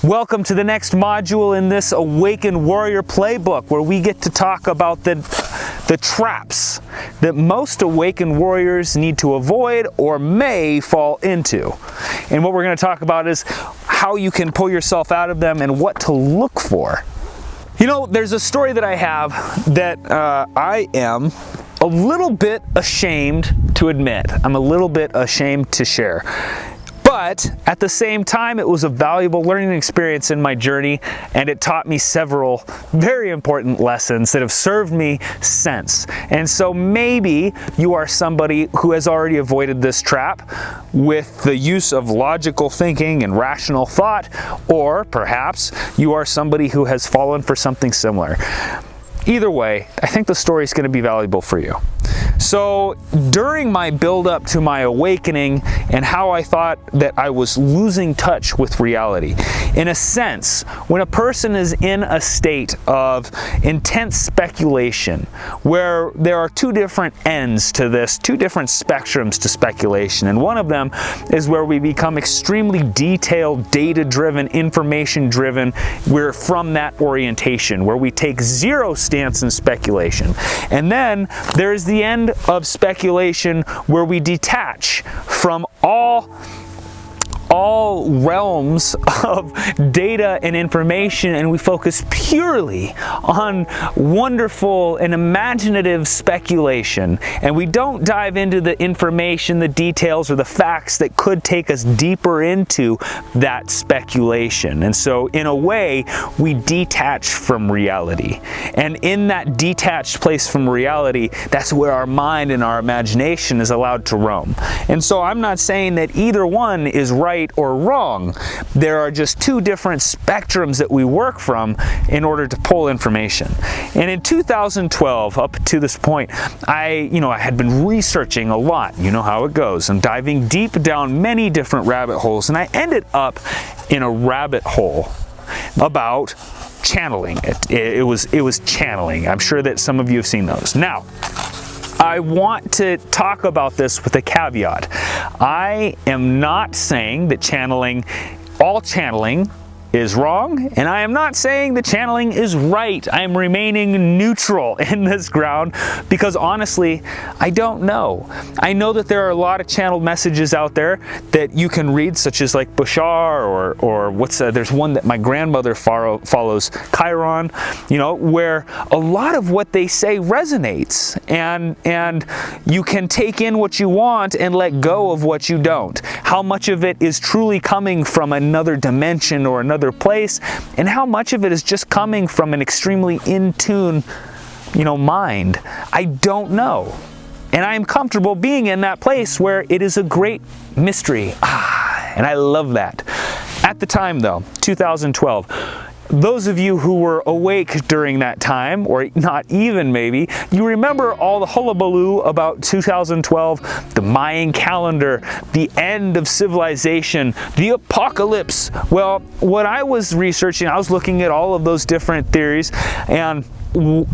Welcome to the next module in this Awakened Warrior Playbook, where we get to talk about the traps that most awakened warriors need to avoid or may fall into. And what we're going to talk about is how you can pull yourself out of them and what to look for. You know, there's a story that I have that I am a little bit ashamed to admit. I'm a little bit ashamed to share. But at the same time, it was a valuable learning experience in my journey, and it taught me several very important lessons that have served me since. And so maybe you are somebody who has already avoided this trap with the use of logical thinking and rational thought, or perhaps you are somebody who has fallen for something similar. Either way, I think the story is going to be valuable for you. So during my build up to my awakening and how I thought that I was losing touch with reality, in a sense, when a person is in a state of intense speculation, where there are two different ends to this, two different spectrums to speculation, and one of them is where we become extremely detailed, data-driven, information-driven. We're from that orientation, where we take zero stance in speculation. And then there's the end of speculation where we detach from all realms of data and information, and we focus purely on wonderful and imaginative speculation, and we don't dive into the information, the details, or the facts that could take us deeper into that speculation. And so in a way, we detach from reality, and in that detached place from reality, that's where our mind and our imagination is allowed to roam. And so I'm not saying that either one is right or wrong. There are just two different spectrums that we work from in order to pull information. And in 2012, up to this point, I had been researching a lot. You know how it goes. I'm diving deep down many different rabbit holes, and I ended up in a rabbit hole about channeling. It was channeling. I'm sure that some of you have seen those. Now, I want to talk about this with a caveat. I am not saying that all channeling is wrong, and I am not saying that channeling is right. I am remaining neutral in this ground because honestly, I don't know. I know that there are a lot of channeled messages out there that you can read, such as like Bashar or there's one that my grandmother follows, q-anan, where a lot of what they say resonates, and you can take in what you want and let go of what you don't. How much of it is truly coming from another dimension or another place, and how much of it is just coming from an extremely in tune, mind. I don't know. And I am comfortable being in that place where it is a great mystery. And I love that. At the time though, 2012, those of you who were awake during that time, or not even maybe, you remember all the hullabaloo about 2012, the Mayan calendar, the end of civilization, the apocalypse. Well, what I was researching, I was looking at all of those different theories, and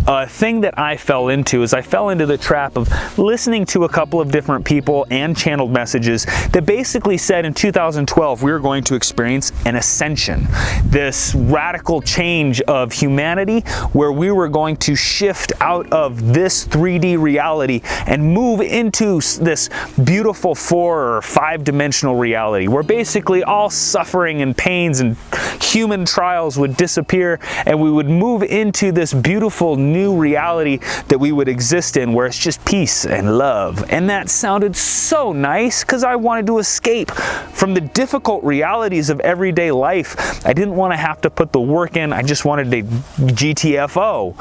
a thing that I fell into is I fell into the trap of listening to a couple of different people and channeled messages that basically said in 2012 we were going to experience an ascension, this radical change of humanity where we were going to shift out of this 3D reality and move into this beautiful 4 or 5-dimensional reality where basically all suffering and pains and human trials would disappear, and we would move into this beautiful new reality that we would exist in, where it's just peace and love. And that sounded so nice because I wanted to escape from the difficult realities of everyday life. I didn't want to have to put the work in. I just wanted to GTFO,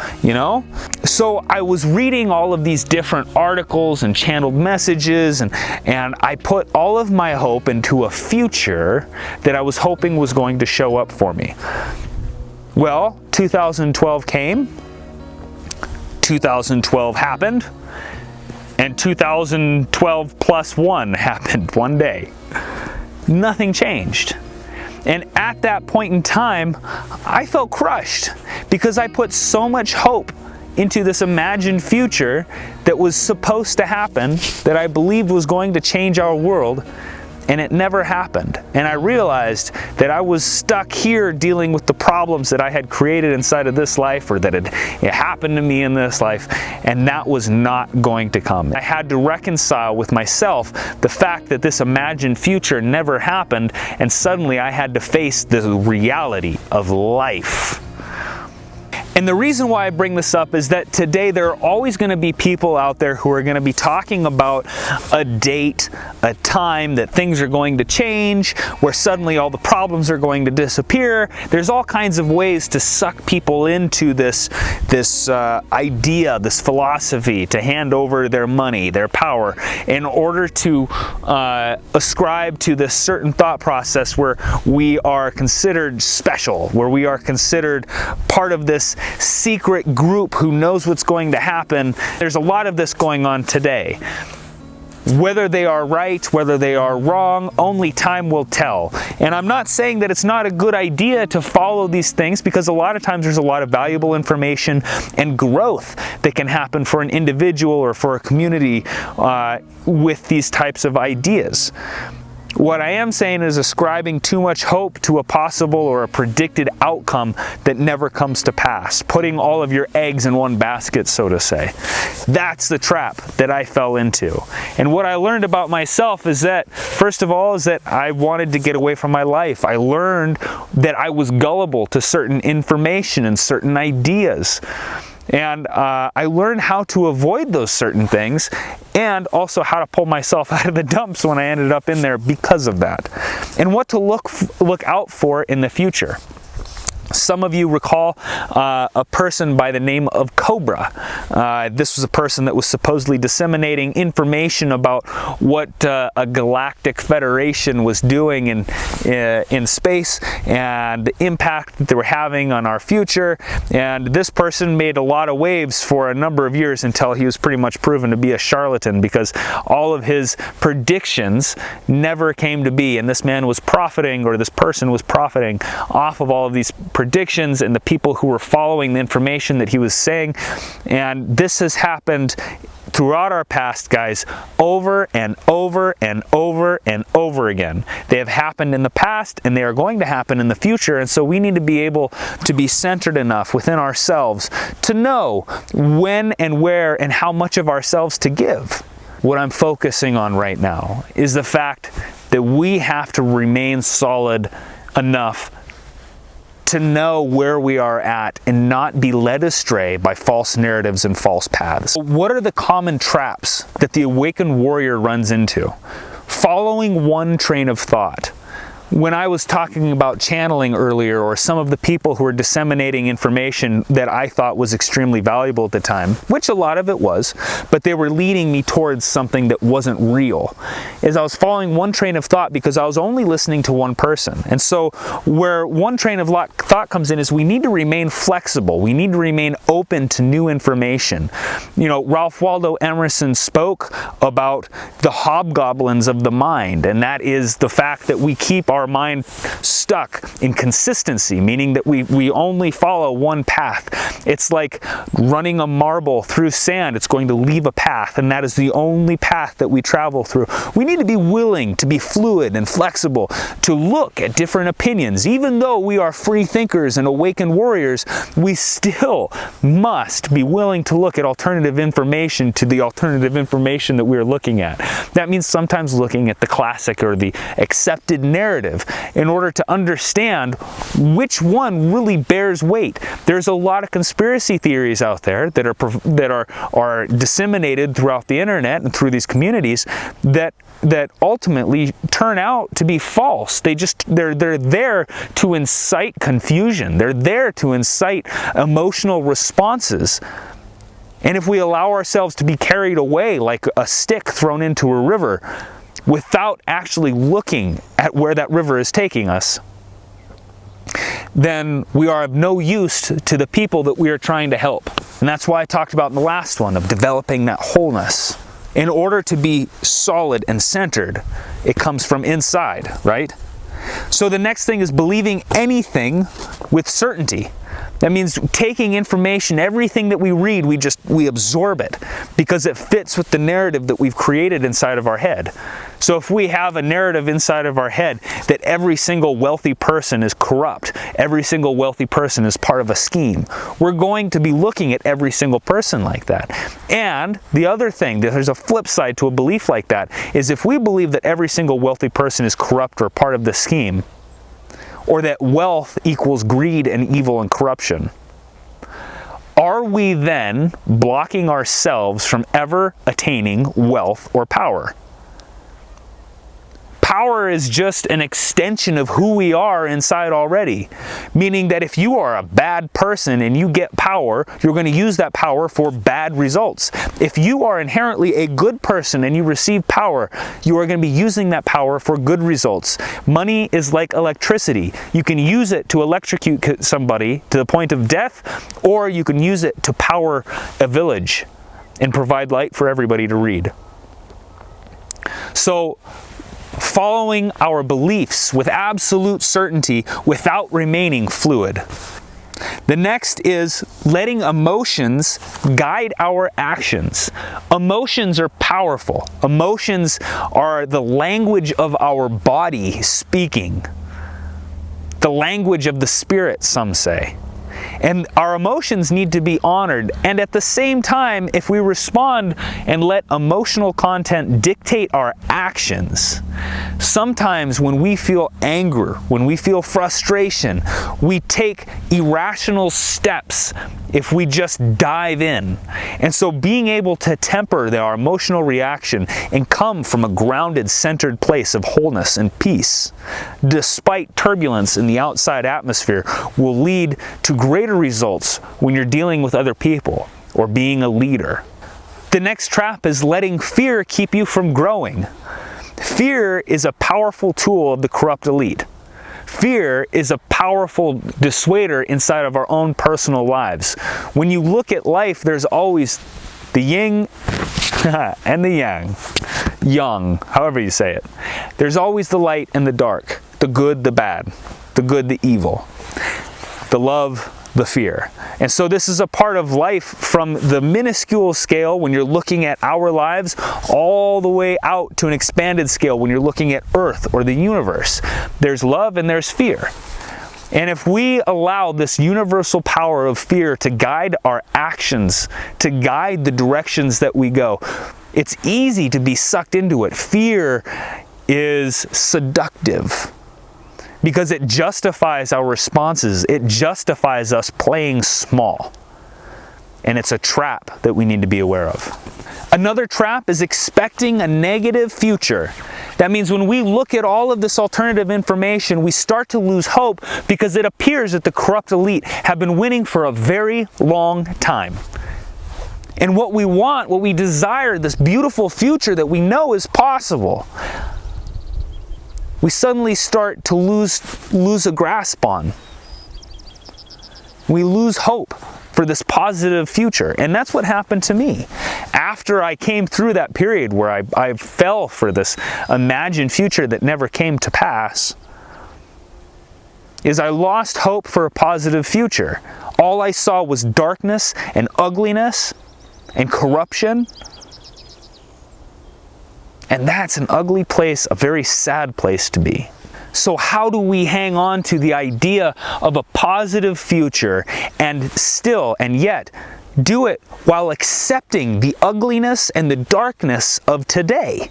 So I was reading all of these different articles and channeled messages, and I put all of my hope into a future that I was hoping was going to show up for me. Well, 2012 came. 2012 happened, and 2012 plus 1 happened one day. Nothing changed. And at that point in time, I felt crushed because I put so much hope into this imagined future that was supposed to happen, that I believed was going to change our world, and it never happened. And I realized that I was stuck here dealing with the problems that I had created inside of this life, or that it happened to me in this life, and that was not going to come. I had to reconcile with myself the fact that this imagined future never happened, and suddenly I had to face the reality of life. And the reason why I bring this up is that today there are always going to be people out there who are going to be talking about a date, a time that things are going to change, where suddenly all the problems are going to disappear. There's all kinds of ways to suck people into this idea, this philosophy, to hand over their money, their power, in order to ascribe to this certain thought process where we are considered special, where we are considered part of this secret group who knows what's going to happen. There's a lot of this going on today. Whether they are right, whether they are wrong, only time will tell. And I'm not saying that it's not a good idea to follow these things, because a lot of times there's a lot of valuable information and growth that can happen for an individual or for a community with these types of ideas. What I am saying is ascribing too much hope to a possible or a predicted outcome that never comes to pass. Putting all of your eggs in one basket, so to say. That's the trap that I fell into. And what I learned about myself is that, first of all, is that I wanted to get away from my life. I learned that I was gullible to certain information and certain ideas. And I learned how to avoid those certain things, and also how to pull myself out of the dumps when I ended up in there because of that. And what to look out for in the future. Some of you recall a person by the name of Cobra. This was a person that was supposedly disseminating information about what a galactic federation was doing in space, and the impact that they were having on our future. And this person made a lot of waves for a number of years until he was pretty much proven to be a charlatan, because all of his predictions never came to be. And this man was profiting, or this person was profiting off of all of these predictions and the people who were following the information that he was saying. And this has happened throughout our past, guys, over and over and over and over again. They have happened in the past, and they are going to happen in the future. And so we need to be able to be centered enough within ourselves to know when and where and how much of ourselves to give. What I'm focusing on right now is the fact that we have to remain solid enough to know where we are at and not be led astray by false narratives and false paths. What are the common traps that the awakened warrior runs into? Following one train of thought. When I was talking about channeling earlier, or some of the people who were disseminating information that I thought was extremely valuable at the time, which a lot of it was, but they were leading me towards something that wasn't real, is I was following one train of thought because I was only listening to one person. And so where one train of thought comes in is we need to remain flexible. We need to remain open to new information. You know, Ralph Waldo Emerson spoke about the hobgoblins of the mind, and that is the fact that we keep our mind stuck in consistency, meaning that we only follow one path. It's like running a marble through sand. It's going to leave a path, and that is the only path that we travel through. We need to be willing to be fluid and flexible, to look at different opinions. Even though we are free thinkers and awakened warriors, we still must be willing to look at alternative information to the alternative information that we're looking at. That means sometimes looking at the classic or the accepted narrative in order to understand which one really bears weight. There's a lot of conspiracy theories out there that are disseminated throughout the internet and through these communities that ultimately turn out to be false. They're there to incite confusion. They're there to incite emotional responses. And if we allow ourselves to be carried away like a stick thrown into a river, without actually looking at where that river is taking us, then we are of no use to the people that we are trying to help. And that's why I talked about in the last one of developing that wholeness. In order to be solid and centered, it comes from inside, right? So the next thing is believing anything with certainty. That means taking information, everything that we read, we absorb it because it fits with the narrative that we've created inside of our head. So if we have a narrative inside of our head that every single wealthy person is corrupt, every single wealthy person is part of a scheme, we're going to be looking at every single person like that. And the other thing, there's a flip side to a belief like that, is if we believe that every single wealthy person is corrupt or part of the scheme, or that wealth equals greed and evil and corruption, are we then blocking ourselves from ever attaining wealth or power? Power is just an extension of who we are inside already. Meaning that if you are a bad person and you get power, you're going to use that power for bad results. If you are inherently a good person and you receive power, you are going to be using that power for good results. Money is like electricity. You can use it to electrocute somebody to the point of death, or you can use it to power a village and provide light for everybody to read. So, following our beliefs with absolute certainty without remaining fluid. The next is letting emotions guide our actions. Emotions are powerful. Emotions are the language of our body speaking. The language of the spirit, some say. And our emotions need to be honored. And at the same time, if we respond and let emotional content dictate our actions, sometimes when we feel anger, when we feel frustration, we take irrational steps if we just dive in. And so being able to temper our emotional reaction and come from a grounded, centered place of wholeness and peace, despite turbulence in the outside atmosphere, will lead to greater results when you're dealing with other people or being a leader. The next trap is letting fear keep you from growing. Fear is a powerful tool of the corrupt elite. Fear is a powerful dissuader inside of our own personal lives. When you look at life, there's always the yin and the yang, however you say it. There's always the light and the dark, the good, the bad, the good, the evil, the love, the fear. And so this is a part of life from the minuscule scale when you're looking at our lives all the way out to an expanded scale when you're looking at Earth or the universe. There's love and there's fear. And if we allow this universal power of fear to guide our actions, to guide the directions that we go, it's easy to be sucked into it. Fear is seductive, because it justifies our responses. It justifies us playing small. And it's a trap that we need to be aware of. Another trap is expecting a negative future. That means when we look at all of this alternative information, we start to lose hope because it appears that the corrupt elite have been winning for a very long time. And what we want, what we desire, this beautiful future that we know is possible, we suddenly start to lose a grasp on. We lose hope for this positive future. And that's what happened to me. After I came through that period where I fell for this imagined future that never came to pass, is I lost hope for a positive future. All I saw was darkness and ugliness and corruption. And that's an ugly place, a very sad place to be. So how do we hang on to the idea of a positive future and still and yet do it while accepting the ugliness and the darkness of today?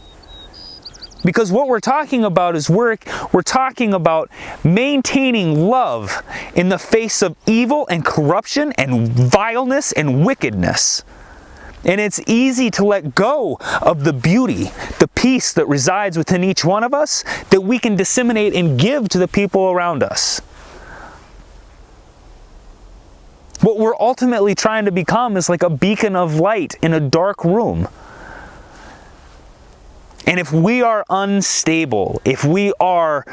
Because what we're talking about is we're talking about maintaining love in the face of evil and corruption and vileness and wickedness. And it's easy to let go of the beauty, the peace that resides within each one of us that we can disseminate and give to the people around us. What we're ultimately trying to become is like a beacon of light in a dark room. And if we are unstable, if we are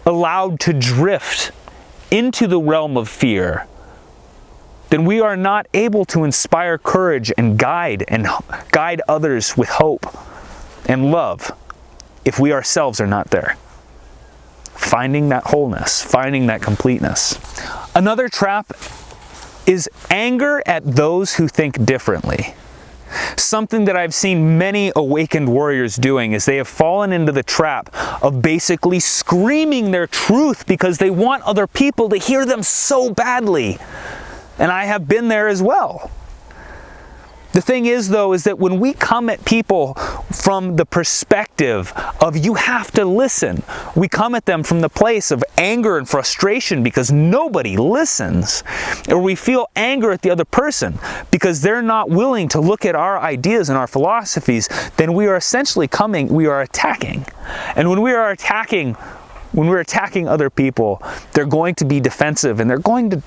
allowed to drift into the realm of fear, then we are not able to inspire courage and guide others with hope and love if we ourselves are not there. Finding that wholeness, finding that completeness. Another trap is anger at those who think differently. Something that I've seen many awakened warriors doing is they have fallen into the trap of basically screaming their truth because they want other people to hear them so badly. And I have been there as well. The thing is, though, is that when we come at people from the perspective of you have to listen, we come at them from the place of anger and frustration because nobody listens, or we feel anger at the other person because they're not willing to look at our ideas and our philosophies, then we are essentially attacking. And when we're attacking other people, they're going to be defensive and they're going to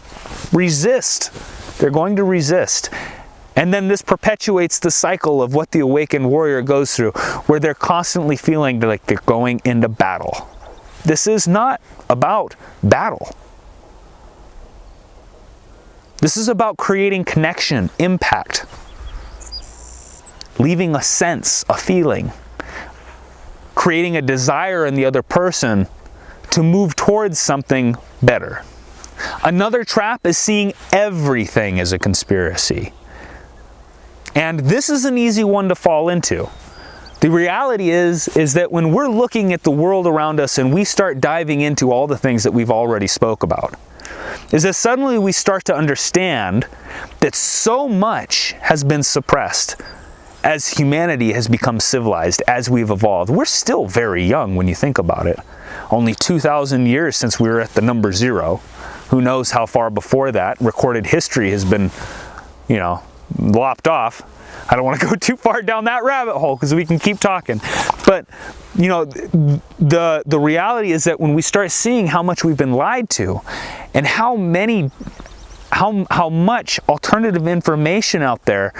resist. They're going to resist. And then this perpetuates the cycle of what the awakened warrior goes through, where they're constantly feeling like they're going into battle. This is not about battle. This is about creating connection, impact, leaving a sense, a feeling, creating a desire in the other person to move towards something better. Another trap is seeing everything as a conspiracy. And this is an easy one to fall into. The reality is that when we're looking at the world around us and we start diving into all the things that we've already spoke about, is that suddenly we start to understand that so much has been suppressed as humanity has become civilized, as we've evolved. We're still very young when you think about it. Only 2,000 years since we were at the number 0. Who knows how far before that? Recorded history has been, lopped off. I don't want to go too far down that rabbit hole because we can keep talking. But, the reality is that when we start seeing how much we've been lied to and how much alternative information out there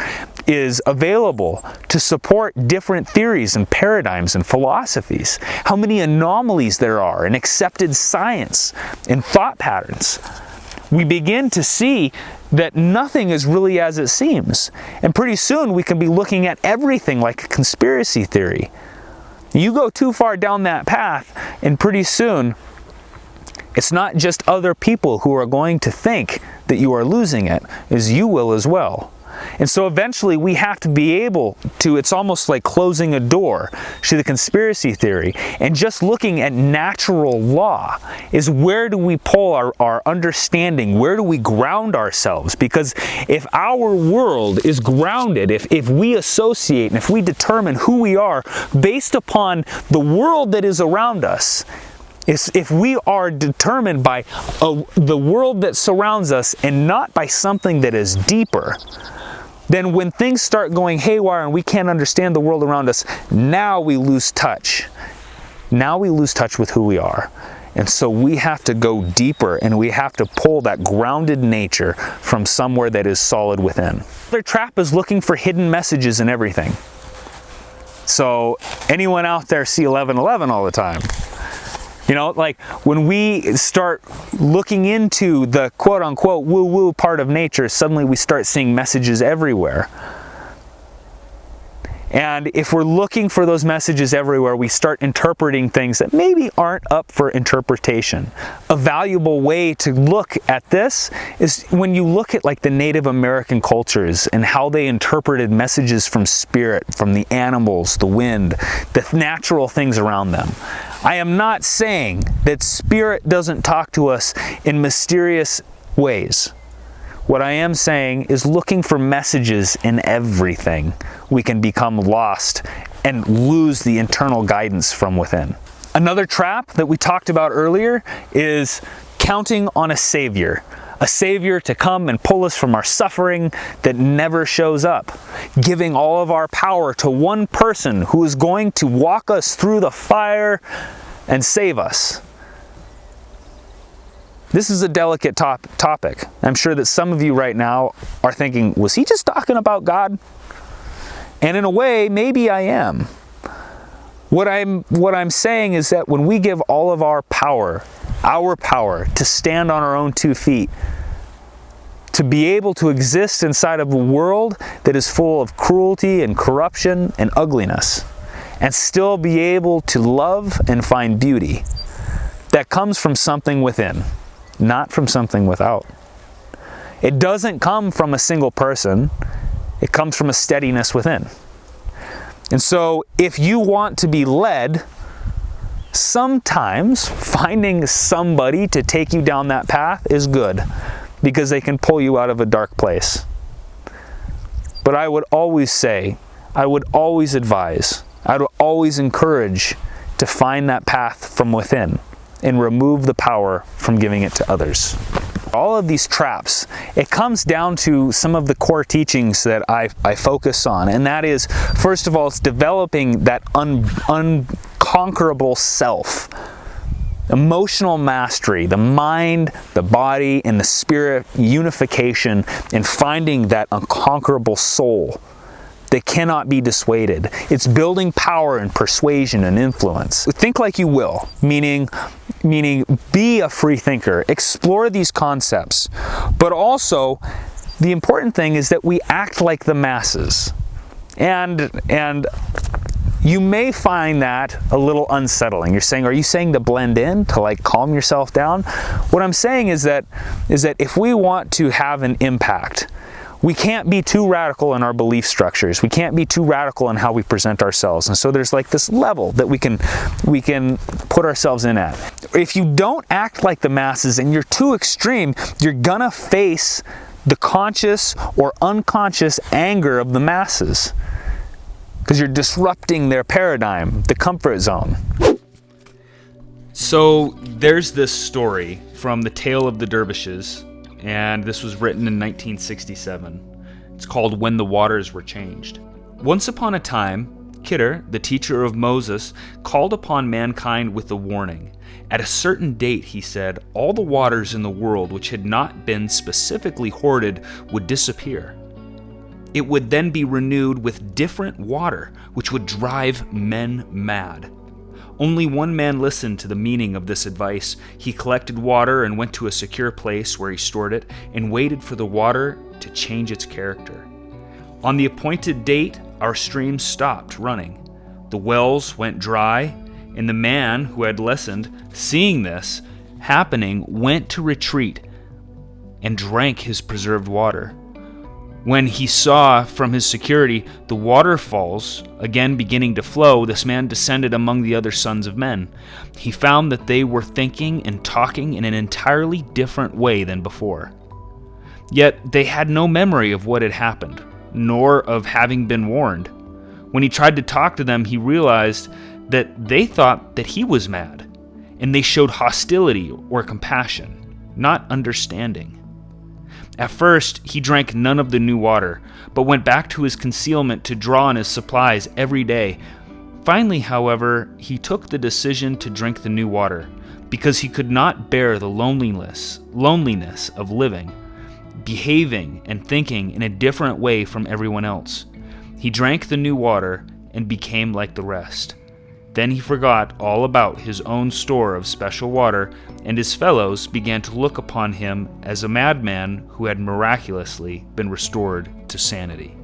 is available to support different theories and paradigms and philosophies, how many anomalies there are in accepted science and thought patterns, we begin to see that nothing is really as it seems. And pretty soon we can be looking at everything like a conspiracy theory. You go too far down that path, and pretty soon it's not just other people who are going to think that you are losing it, as you will as well. And so eventually we have to be able to, it's almost like closing a door to the conspiracy theory, and just looking at natural law is where do we pull our understanding, where do we ground ourselves? Because if our world is grounded, if we associate and if we determine who we are based upon the world that is around us, if we are determined by the world that surrounds us and not by something that is deeper, then when things start going haywire and we can't understand the world around us, now we lose touch. Now we lose touch with who we are. And so we have to go deeper, and we have to pull that grounded nature from somewhere that is solid within. Their trap is looking for hidden messages in everything. So anyone out there see 11:11 all the time? Like when we start looking into the quote-unquote woo-woo part of nature, suddenly we start seeing messages everywhere. And if we're looking for those messages everywhere, we start interpreting things that maybe aren't up for interpretation. A valuable way to look at this is when you look at like the Native American cultures and how they interpreted messages from spirit, from the animals, the wind, the natural things around them. I am not saying that spirit doesn't talk to us in mysterious ways. What I am saying is looking for messages in everything. We can become lost and lose the internal guidance from within. Another trap that we talked about earlier is counting on a savior to come and pull us from our suffering that never shows up, giving all of our power to one person who is going to walk us through the fire and save us. This is a delicate topic. I'm sure that some of you right now are thinking, was he just talking about God? And in a way, maybe I am. What I'm saying is that when we give all of our power to stand on our own 2 feet, to be able to exist inside of a world that is full of cruelty and corruption and ugliness, and still be able to love and find beauty, that comes from something within, not from something without. It doesn't come from a single person. It comes from a steadiness within. And so if you want to be led, sometimes finding somebody to take you down that path is good, because they can pull you out of a dark place. But I would always say, I would always advise, I would always encourage to find that path from within and remove the power from giving it to others. All of these traps, it comes down to some of the core teachings that I focus on, and that is, first of all, it's developing that unconquerable self. Emotional mastery, the mind, the body, and the spirit unification, and finding that unconquerable soul that cannot be dissuaded. It's building power and persuasion and influence. Think like you will, meaning be a free thinker, explore these concepts, but also the important thing is that we act like the masses. And you may find that a little unsettling. You're saying, are you saying to blend in, to like calm yourself down? What I'm saying is that if we want to have an impact, we can't be too radical in our belief structures. We can't be too radical in how we present ourselves. And so there's like this level that we can put ourselves in at. If you don't act like the masses and you're too extreme, you're gonna face the conscious or unconscious anger of the masses, because you're disrupting their paradigm, the comfort zone. So there's this story from The Tale of the Dervishes, and this was written in 1967. It's called When the Waters Were Changed. Once upon a time, Khidr, the teacher of Moses, called upon mankind with a warning. At a certain date, he said, all the waters in the world which had not been specifically hoarded would disappear. It would then be renewed with different water, which would drive men mad. Only one man listened to the meaning of this advice. He collected water and went to a secure place where he stored it and waited for the water to change its character. On the appointed date, our streams stopped running. The wells went dry, and the man who had listened, seeing this happening, went to retreat and drank his preserved water. When he saw from his security the waterfalls again beginning to flow, this man descended among the other sons of men. He found that they were thinking and talking in an entirely different way than before. Yet they had no memory of what had happened, nor of having been warned. When he tried to talk to them, he realized that they thought that he was mad, and they showed hostility or compassion, not understanding. At first, he drank none of the new water, but went back to his concealment to draw on his supplies every day. Finally, however, he took the decision to drink the new water, because he could not bear the loneliness of living, behaving and thinking in a different way from everyone else. He drank the new water and became like the rest. Then he forgot all about his own store of special water, and his fellows began to look upon him as a madman who had miraculously been restored to sanity.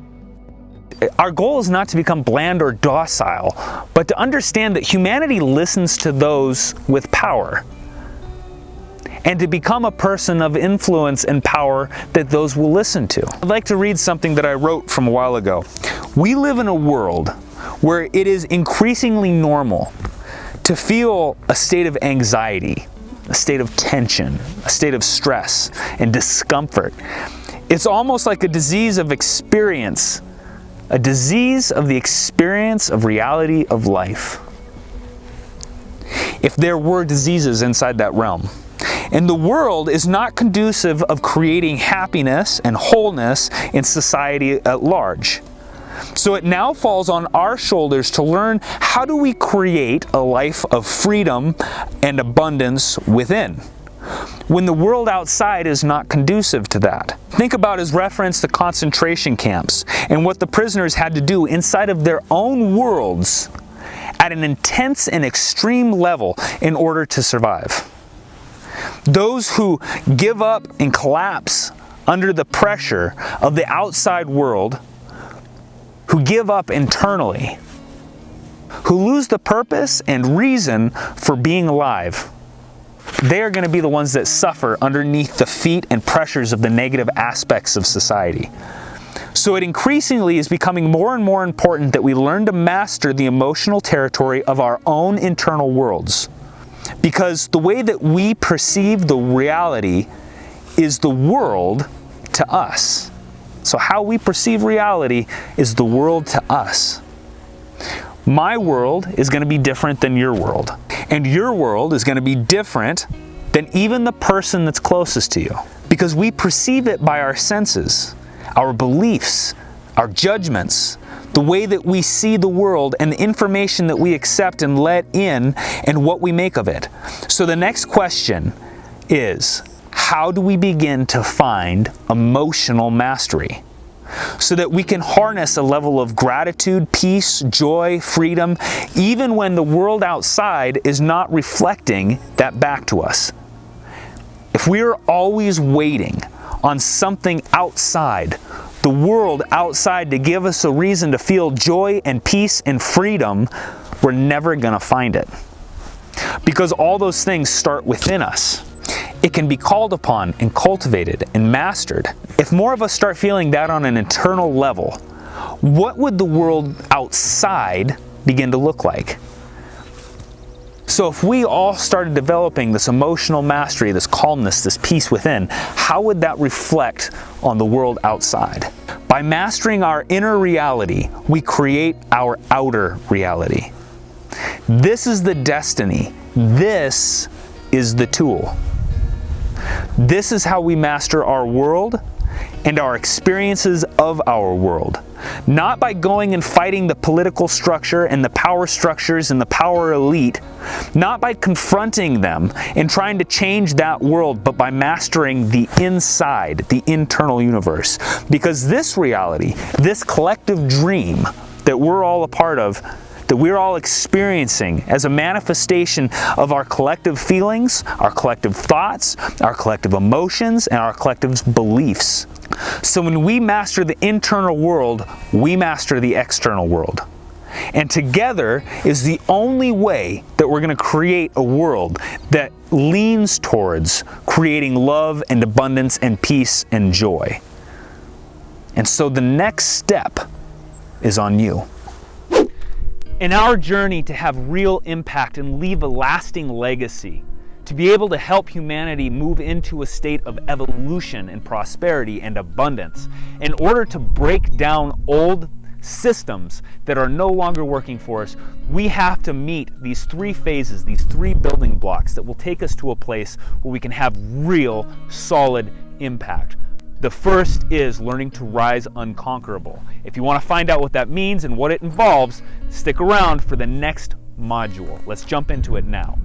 Our goal is not to become bland or docile, but to understand that humanity listens to those with power, and to become a person of influence and power that those will listen to. I'd like to read something that I wrote from a while ago. We live in a world where it is increasingly normal to feel a state of anxiety, a state of tension, a state of stress and discomfort. It's almost like a disease of experience, a disease of the experience of reality of life. If there were diseases inside that realm. And the world is not conducive of creating happiness and wholeness in society at large. So it now falls on our shoulders to learn, how do we create a life of freedom and abundance within, when the world outside is not conducive to that? Think about his reference to concentration camps and what the prisoners had to do inside of their own worlds at an intense and extreme level in order to survive. Those who give up and collapse under the pressure of the outside world, who give up internally, who lose the purpose and reason for being alive, they are going to be the ones that suffer underneath the feet and pressures of the negative aspects of society. So it increasingly is becoming more and more important that we learn to master the emotional territory of our own internal worlds. Because the way that we perceive the reality is the world to us. So how we perceive reality is the world to us. My world is going to be different than your world. And your world is going to be different than even the person that's closest to you. Because we perceive it by our senses, our beliefs, our judgments, the way that we see the world and the information that we accept and let in and what we make of it. So the next question is, how do we begin to find emotional mastery so that we can harness a level of gratitude, peace, joy, freedom, even when the world outside is not reflecting that back to us? If we're always waiting on something outside, the world outside, to give us a reason to feel joy and peace and freedom, we're never going to find it. Because all those things start within us. It can be called upon and cultivated and mastered. If more of us start feeling that on an internal level, what would the world outside begin to look like? So if we all started developing this emotional mastery, this calmness, this peace within, how would that reflect on the world outside? By mastering our inner reality, we create our outer reality. This is the destiny. This is the tool. This is how we master our world and our experiences of our world. Not by going and fighting the political structure and the power structures and the power elite, not by confronting them and trying to change that world, but by mastering the inside, the internal universe. Because this reality, this collective dream that we're all a part of, that we're all experiencing as a manifestation of our collective feelings, our collective thoughts, our collective emotions, and our collective beliefs. So when we master the internal world, we master the external world. And together is the only way that we're going to create a world that leans towards creating love and abundance and peace and joy. And so the next step is on you. In our journey to have real impact and leave a lasting legacy, to be able to help humanity move into a state of evolution and prosperity and abundance, in order to break down old systems that are no longer working for us, we have to meet these three phases, these three building blocks that will take us to a place where we can have real, solid impact. The first is learning to rise unconquerable. If you want to find out what that means and what it involves, stick around for the next module. Let's jump into it now.